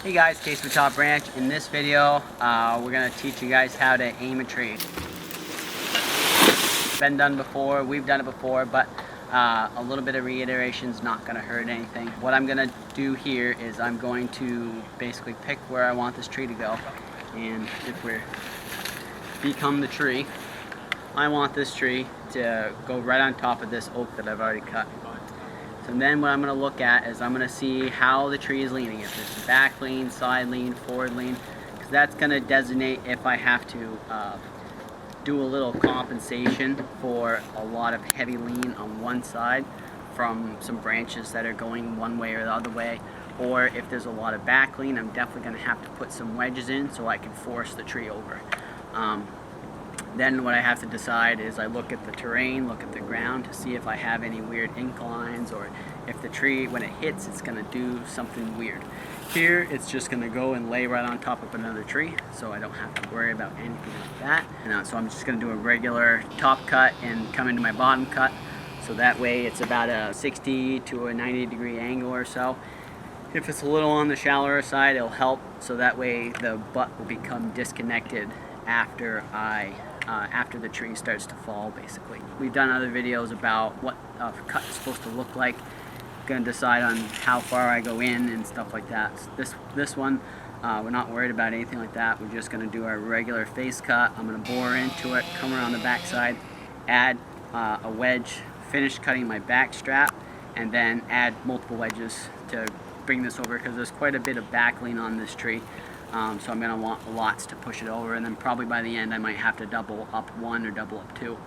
Hey guys, Case for Top Branch. In this video, we're going to teach you guys how to aim a tree. It's been done before, we've done it before, but a little bit of reiteration is not going to hurt anything. What I'm going to do here is I'm going to basically pick where I want this tree to go. And if we're become the tree, I want this tree to go right on top of this oak that I've already cut. So then what I'm going to look at is I'm going to see how the tree is leaning, if it's back lean, side lean, forward lean, because that's going to designate if I have to do a little compensation for a lot of heavy lean on one side from some branches that are going one way or the other way, or if there's a lot of back lean, I'm definitely going to have to put some wedges in so I can force the tree over. Then what I have to decide is I look at the terrain, look at the ground to see if I have any weird inclines, or if the tree, when it hits, it's going to do something weird. Here, it's just going to go and lay right on top of another tree, so I don't have to worry about anything like that. And so I'm just going to do a regular top cut and come into my bottom cut, so that way it's about a 60 to a 90 degree angle or so. If it's a little on the shallower side, it'll help, so that way the butt will become disconnected after the tree starts to fall, basically. We've done other videos about what a cut is supposed to look like. I'm going to decide on how far I go in and stuff like that. So this one, we're not worried about anything like that. We're just going to do our regular face cut. I'm going to bore into it, come around the back side, add a wedge, finish cutting my back strap, and then add multiple wedges to bring this over, because there's quite a bit of back lean on this tree. So I'm going to want lots to push it over, and then probably by the end I might have to double up one or double up two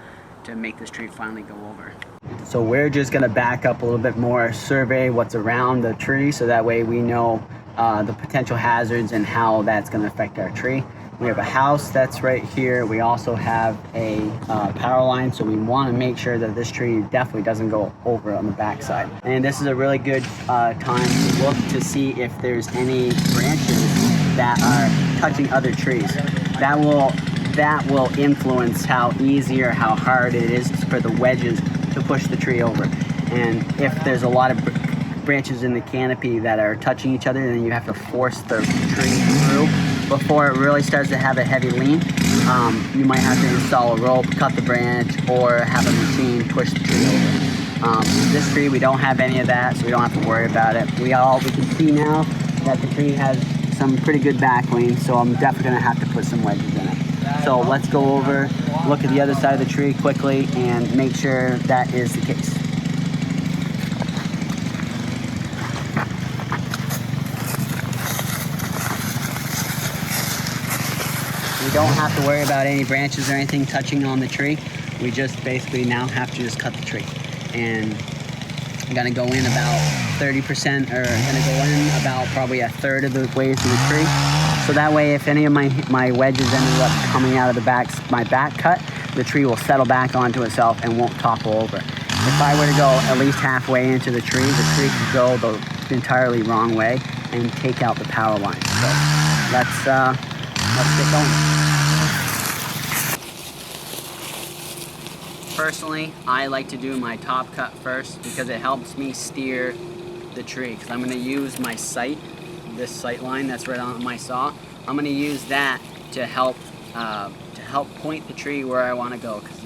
to make this tree finally go over. So we're just going to back up a little bit more, survey what's around the tree, so that way we know the potential hazards and how that's going to affect our tree. We have a house that's right here. We also have a power line, so we want to make sure that this tree definitely doesn't go over on the backside. And this is a really good time to look to see if there's any branches that are touching other trees. That will influence how easy or how hard it is for the wedges to push the tree over. And if there's a lot of branches in the canopy that are touching each other, then you have to force the tree through before it really starts to have a heavy lean. You might have to install a rope, cut the branch, or have a machine push the tree over. This tree, we don't have any of that, so we don't have to worry about it. We can see now that the tree has some pretty good back lean, so I'm definitely going to have to put some wedges in it. So let's go over, look at the other side of the tree quickly, and make sure that is the case. We don't have to worry about any branches or anything touching on the tree. We just basically now have to just cut the tree. And I'm gonna go in about 30%, or I'm gonna go in about probably a third of the way through the tree. So that way, if any of my wedges ended up coming out of my back cut, the tree will settle back onto itself and won't topple over. If I were to go at least halfway into the tree could go the entirely wrong way and take out the power line. So let's get going. Personally, I like to do my top cut first because it helps me steer the tree, because I'm going to use my sight, this sight line that's right on my saw. I'm going to use that to help point the tree where I want to go, because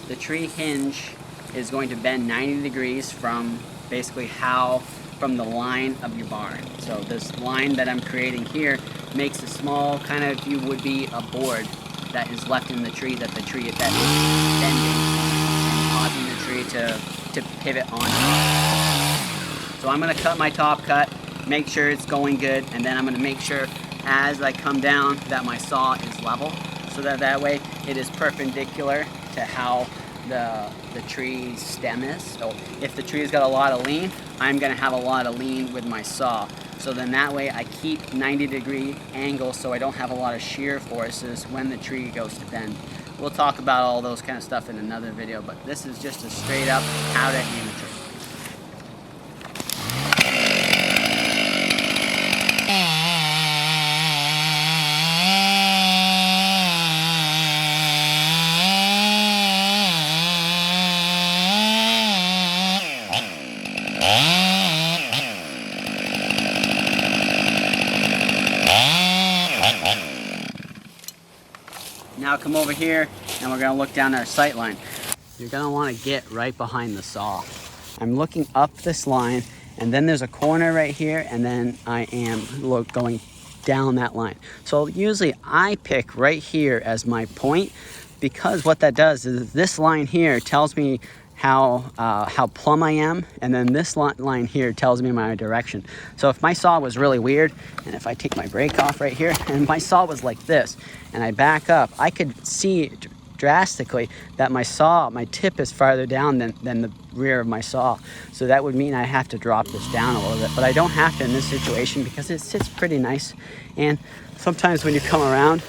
the tree hinge is going to bend 90 degrees from basically from the line of your bar. So this line that I'm creating here makes a small kind of, you would be a board that is left in the tree that is bending and causing the tree to pivot on. So I'm going to cut my top cut, make sure it's going good, and then I'm going to make sure as I come down that my saw is level, so that way it is perpendicular to how the tree's stem is. So if the tree's got a lot of lean, I'm going to have a lot of lean with my saw. So then that way I keep 90 degree angle, so I don't have a lot of shear forces when the tree goes to bend. We'll talk about all those kind of stuff in another video, but this is just a straight up how to aim a tree. Now come over here and we're gonna look down our sight line. You're gonna wanna get right behind the saw. I'm looking up this line, and then there's a corner right here, and then I am going down that line. So usually I pick right here as my point, because what that does is this line here tells me how plumb I am, and then this line here tells me my direction. So if my saw was really weird, and if I take my brake off right here, and my saw was like this, and I back up, I could see drastically that my tip is farther down than the rear of my saw. So that would mean I have to drop this down a little bit, but I don't have to in this situation because it sits pretty nice. And sometimes when you come around,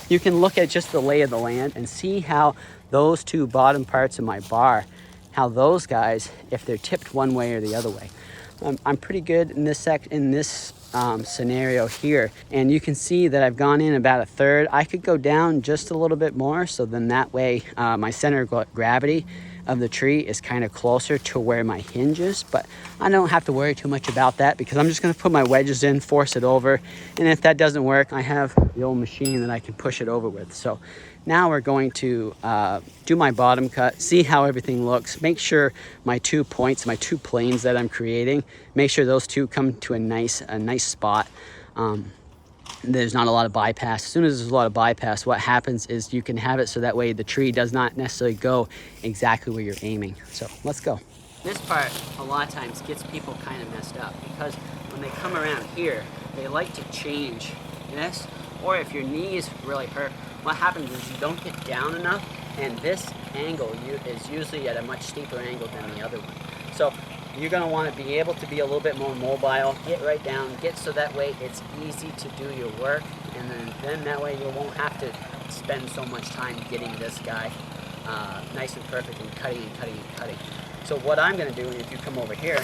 you can look at just the lay of the land and see how those two bottom parts of my bar, how those guys, if they're tipped one way or the other way. I'm pretty good in this scenario here, and you can see that I've gone in about a third. I could go down just a little bit more, so then that way my center of gravity of the tree is kind of closer to where my hinge is, but I don't have to worry too much about that because I'm just going to put my wedges in, force it over, and if that doesn't work, I have the old machine that I can push it over with. So now we're going to do my bottom cut, see how everything looks, make sure my 2 points, my 2 planes that I'm creating, make sure those two come to a nice spot. There's not a lot of bypass. As soon as there's a lot of bypass, what happens is you can have it so that way the tree does not necessarily go exactly where you're aiming. So let's go. This part a lot of times gets people kind of messed up because when they come around here, they like to change this, or if your knees really hurt, what happens is you don't get down enough, and this angle is usually at a much steeper angle than the other one. So you're going to want to be able to be a little bit more mobile, get right down, get so that way it's easy to do your work, and then that way you won't have to spend so much time getting this guy nice and perfect and cutting and cutting and cutting. So what I'm going to do, if you come over here,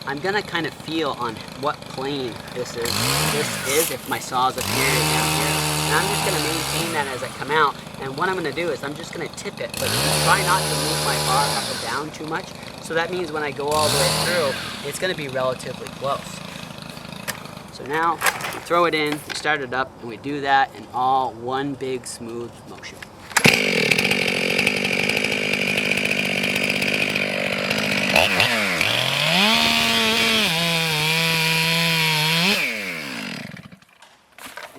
I'm going to kind of feel on what plane this is. If my saw's up here and down here. And I'm just going to maintain that as I come out. And what I'm going to do is I'm just going to tip it, but try not to move my bar up or down too much. So that means when I go all the way through, it's going to be relatively close. So now we throw it in, we start it up, and we do that in all one big smooth motion.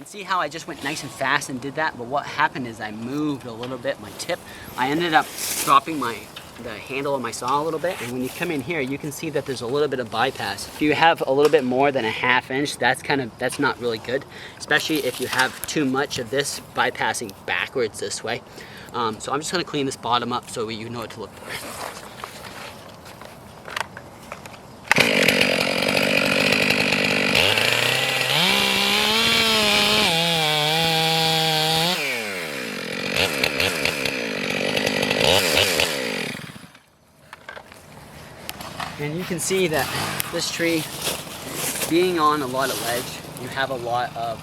See how I just went nice and fast and did that, but what happened is I moved a little bit my tip. I ended up dropping the handle of my saw a little bit, and when you come in here you can see that there's a little bit of bypass. If you have a little bit more than a ½ inch, that's not really good, especially if you have too much of this bypassing backwards this way. So I'm just going to clean this bottom up so you know what to look for. And you can see that this tree, being on a lot of ledge, you have a lot of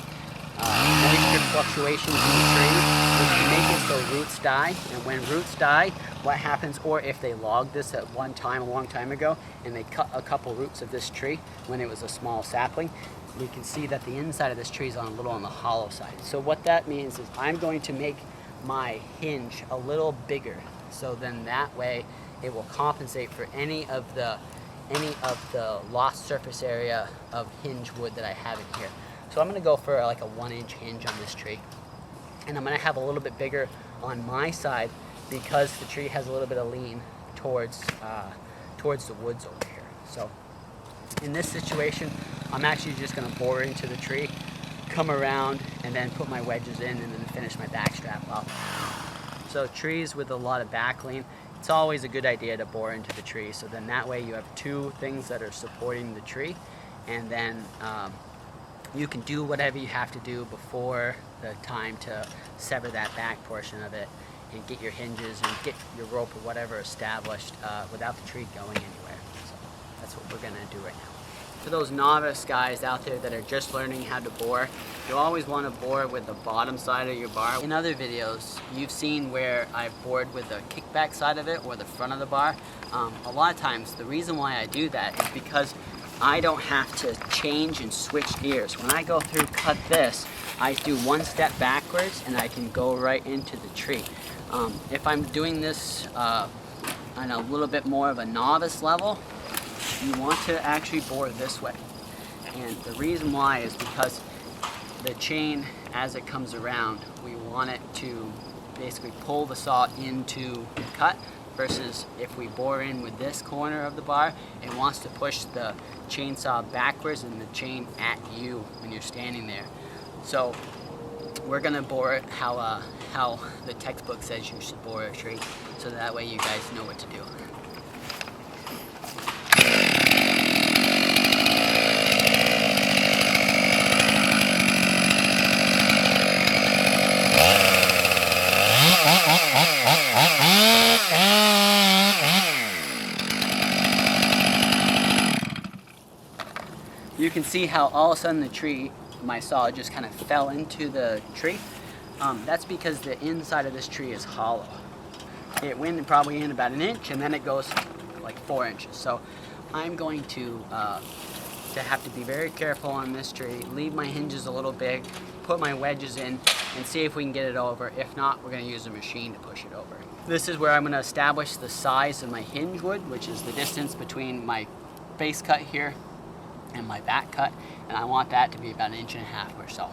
moisture fluctuations in the tree, which can make it so roots die. And when roots die, what happens, or if they logged this at one time a long time ago, and they cut a couple roots of this tree when it was a small sapling, we can see that the inside of this tree is a little on the hollow side. So what that means is I'm going to make my hinge a little bigger, so then that way it will compensate for any of the lost surface area of hinge wood that I have in here. So I'm going to go for like a 1-inch hinge on this tree, and I'm going to have a little bit bigger on my side because the tree has a little bit of lean towards the woods over here. So in this situation, I'm actually just going to bore into the tree, come around, and then put my wedges in, and then finish my back strap up. So trees with a lot of back lean, it's always a good idea to bore into the tree, so then that way you have two things that are supporting the tree, and then you can do whatever you have to do before the time to sever that back portion of it and get your hinges and get your rope or whatever established without the tree going anywhere. So that's what we're going to do right now. For those novice guys out there that are just learning how to bore, you always want to bore with the bottom side of your bar. In other videos, you've seen where I've bored with the kickback side of it or the front of the bar. A lot of times, the reason why I do that is because I don't have to change and switch gears. When I go through cut this, I do one step backwards and I can go right into the tree. If I'm doing this on a little bit more of a novice level, you want to actually bore this way. And the reason why is because the chain, as it comes around, we want it to basically pull the saw into the cut, versus if we bore in with this corner of the bar, it wants to push the chainsaw backwards and the chain at you when you're standing there. So we're gonna bore it how the textbook says you should bore a tree, so that way you guys know what to do. You can see how all of a sudden the tree, my saw just kind of fell into the tree. That's because the inside of this tree is hollow. It went probably in about 1 inch and then it goes like 4 inches. So I'm going to have to be very careful on this tree, leave my hinges a little big, put my wedges in and see if we can get it over. If not, we're going to use a machine to push it over. This is where I'm going to establish the size of my hinge wood, which is the distance between my face cut here and my back cut, and I want that to be about 1.5 inches or so.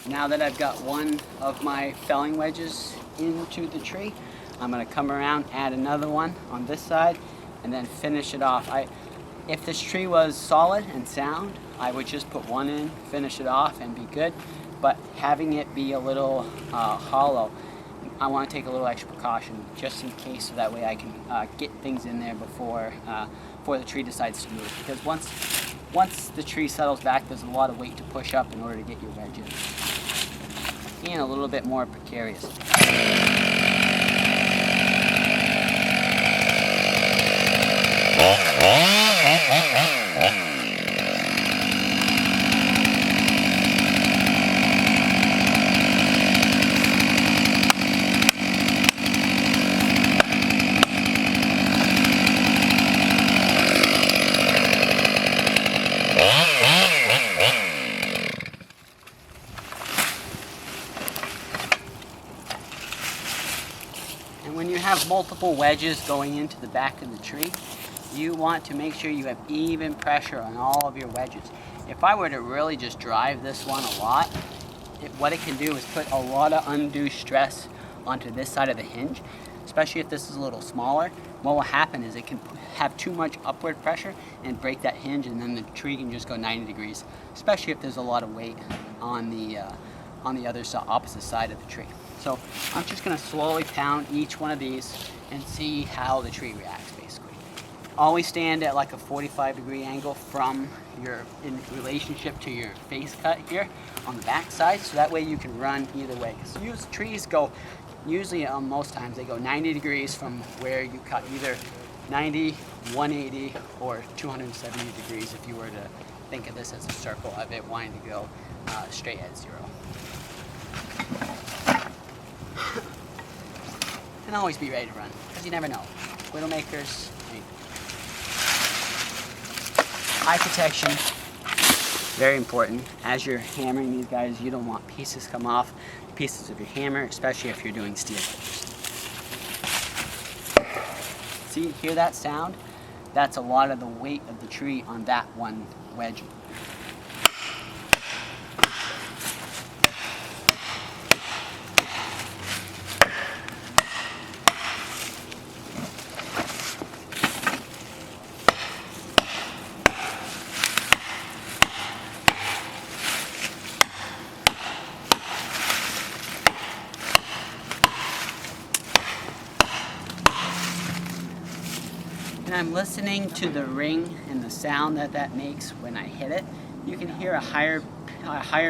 Now that I've got one of my felling wedges into the tree, I'm going to come around, add another one on this side, and then finish it off. If this tree was solid and sound, I would just put one in, finish it off, and be good. But having it be a little hollow, I want to take a little extra precaution just in case, so that way I can get things in there before the tree decides to move. Because once the tree settles back, there's a lot of weight to push up in order to get your wedge in. And a little bit more precarious. And when you have multiple wedges going into the back of the tree, you want to make sure you have even pressure on all of your wedges. If I were to really just drive this one a lot, what it can do is put a lot of undue stress onto this side of the hinge, especially if this is a little smaller. What will happen is it can have too much upward pressure and break that hinge, and then the tree can just go 90 degrees, especially if there's a lot of weight on the opposite side of the tree. So I'm just going to slowly pound each one of these and see how the tree reacts, basically. Always stand at like a 45-degree angle from in relationship to your face cut here on the back side, so that way you can run either way. Because trees go, usually most times they go 90 degrees from where you cut, either 90, 180, or 270 degrees if you were to think of this as a circle of it wanting to go straight at 0. And always be ready to run, because you never know. Widowmakers, eye protection, very important. As you're hammering these guys, you don't want pieces come off, pieces of your hammer, especially if you're doing steel edges. See, hear that sound? That's a lot of the weight of the tree on that one wedge. and I'm listening to the ring and the sound that that makes when I hit it, you can hear a higher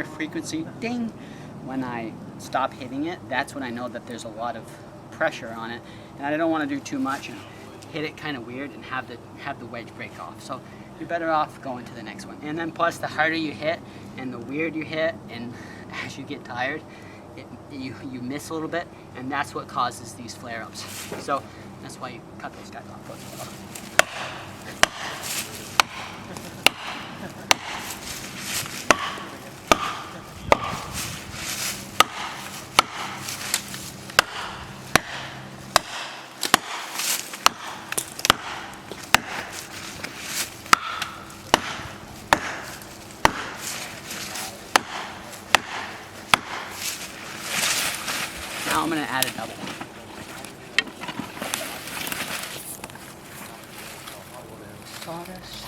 frequency ding when I stop hitting it. That's when I know that there's a lot of pressure on it, and I don't want to do too much and hit it kind of weird and have the wedge break off. So you're better off going to the next one. And then plus, the harder you hit and the weird you hit, and as you get tired, you miss a little bit, and that's what causes these flare-ups. So that's why you cut those guys off. Now I'm going to add a double. Sawdust.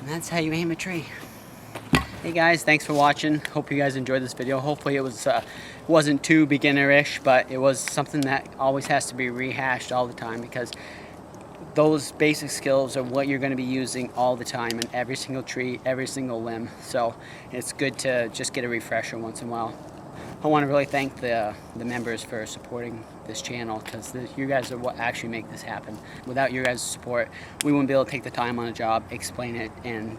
And that's how you aim a tree. Hey guys, thanks for watching. Hope you guys enjoyed this video. Hopefully it wasn't too beginner-ish, but it was something that always has to be rehashed all the time, because those basic skills are what you're going to be using all the time in every single tree, every single limb. So it's good to just get a refresher once in a while. I want to really thank the members for supporting this channel, because you guys are what actually make this happen. Without your guys' support, we wouldn't be able to take the time on a job, explain it, and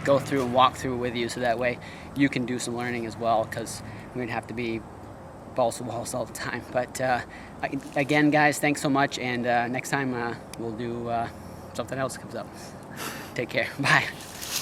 go through and walk through with you, so that way you can do some learning as well, because we'd have to be balls to walls all the time. But again, guys, thanks so much, and next time we'll do something else comes up. Take care. Bye.